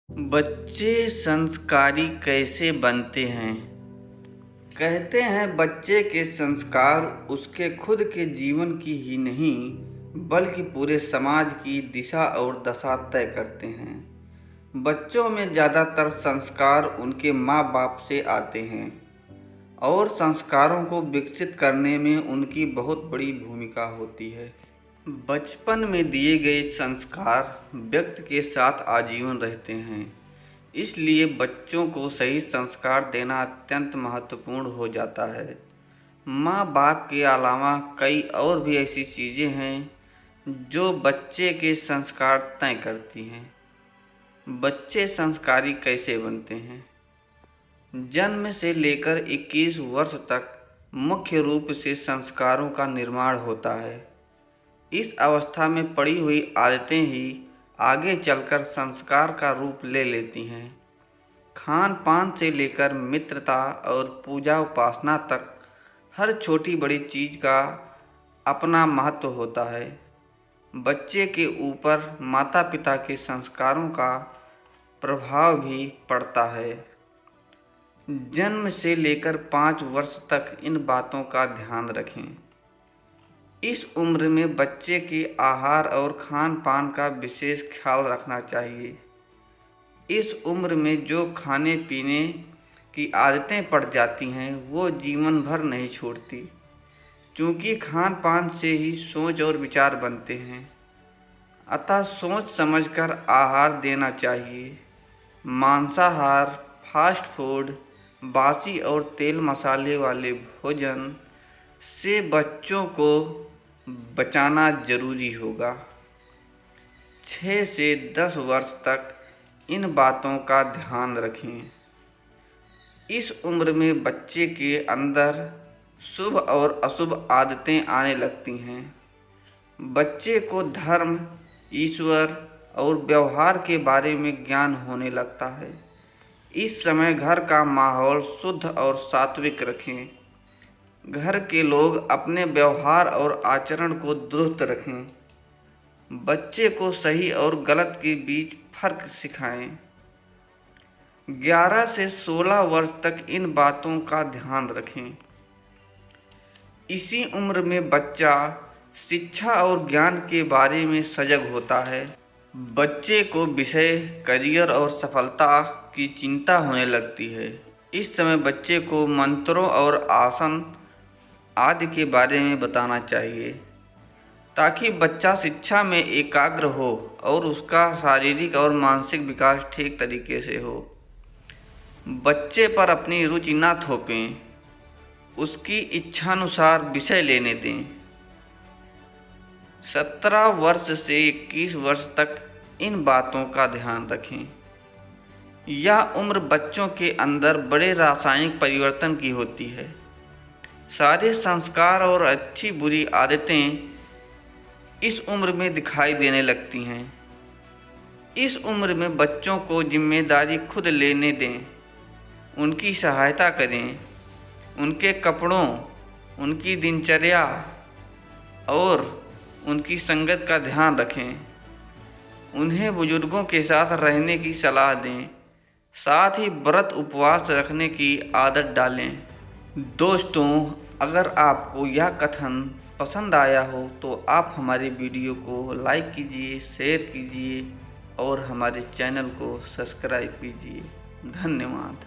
बच्चे संस्कारी कैसे बनते हैं? कहते हैं बच्चे के संस्कार उसके खुद के जीवन की ही नहीं बल्कि पूरे समाज की दिशा और दशा तय करते हैं। बच्चों में ज़्यादातर संस्कार उनके माँ बाप से आते हैं और संस्कारों को विकसित करने में उनकी बहुत बड़ी भूमिका होती है। बचपन में दिए गए संस्कार व्यक्ति के साथ आजीवन रहते हैं, इसलिए बच्चों को सही संस्कार देना अत्यंत महत्वपूर्ण हो जाता है। माँ बाप के अलावा कई और भी ऐसी चीज़ें हैं जो बच्चे के संस्कार तय करती हैं। बच्चे संस्कारी कैसे बनते हैं? जन्म से लेकर 21 वर्ष तक मुख्य रूप से संस्कारों का निर्माण होता है। इस अवस्था में पड़ी हुई आदतें ही आगे चलकर संस्कार का रूप ले लेती हैं। खान पान से लेकर मित्रता और पूजा उपासना तक हर छोटी बड़ी चीज़ का अपना महत्व होता है। बच्चे के ऊपर माता पिता के संस्कारों का प्रभाव भी पड़ता है। जन्म से लेकर 5 वर्ष तक इन बातों का ध्यान रखें। इस उम्र में बच्चे के आहार और खान पान का विशेष ख्याल रखना चाहिए। इस उम्र में जो खाने पीने की आदतें पड़ जाती हैं वो जीवन भर नहीं छोड़ती, क्योंकि खान पान से ही सोच और विचार बनते हैं। अतः सोच समझकर आहार देना चाहिए। मांसाहार, फास्ट फूड, बासी और तेल मसाले वाले भोजन से बच्चों को बचाना जरूरी होगा। 6 से 10 वर्ष तक इन बातों का ध्यान रखें। इस उम्र में बच्चे के अंदर शुभ और अशुभ आदतें आने लगती हैं। बच्चे को धर्म, ईश्वर और व्यवहार के बारे में ज्ञान होने लगता है। इस समय घर का माहौल शुद्ध और सात्विक रखें। घर के लोग अपने व्यवहार और आचरण को दुरुस्त रखें। बच्चे को सही और गलत के बीच फर्क सिखाएं। 11 से 16 वर्ष तक इन बातों का ध्यान रखें। इसी उम्र में बच्चा शिक्षा और ज्ञान के बारे में सजग होता है। बच्चे को विषय, करियर और सफलता की चिंता होने लगती है। इस समय बच्चे को मंत्रों और आसन आदि के बारे में बताना चाहिए, ताकि बच्चा शिक्षा में एकाग्र हो और उसका शारीरिक और मानसिक विकास ठीक तरीके से हो। बच्चे पर अपनी रुचि ना थोपें, उसकी इच्छानुसार विषय लेने दें। 17 वर्ष से 21 वर्ष तक इन बातों का ध्यान रखें। यह उम्र बच्चों के अंदर बड़े रासायनिक परिवर्तन की होती है। सारे संस्कार और अच्छी बुरी आदतें इस उम्र में दिखाई देने लगती हैं। इस उम्र में बच्चों को जिम्मेदारी खुद लेने दें, उनकी सहायता करें, उनके कपड़ों, उनकी दिनचर्या और उनकी संगत का ध्यान रखें। उन्हें बुजुर्गों के साथ रहने की सलाह दें, साथ ही व्रत उपवास रखने की आदत डालें। दोस्तों, अगर आपको यह कथन पसंद आया हो तो आप हमारे वीडियो को लाइक कीजिए, शेयर कीजिए और हमारे चैनल को सब्सक्राइब कीजिए। धन्यवाद।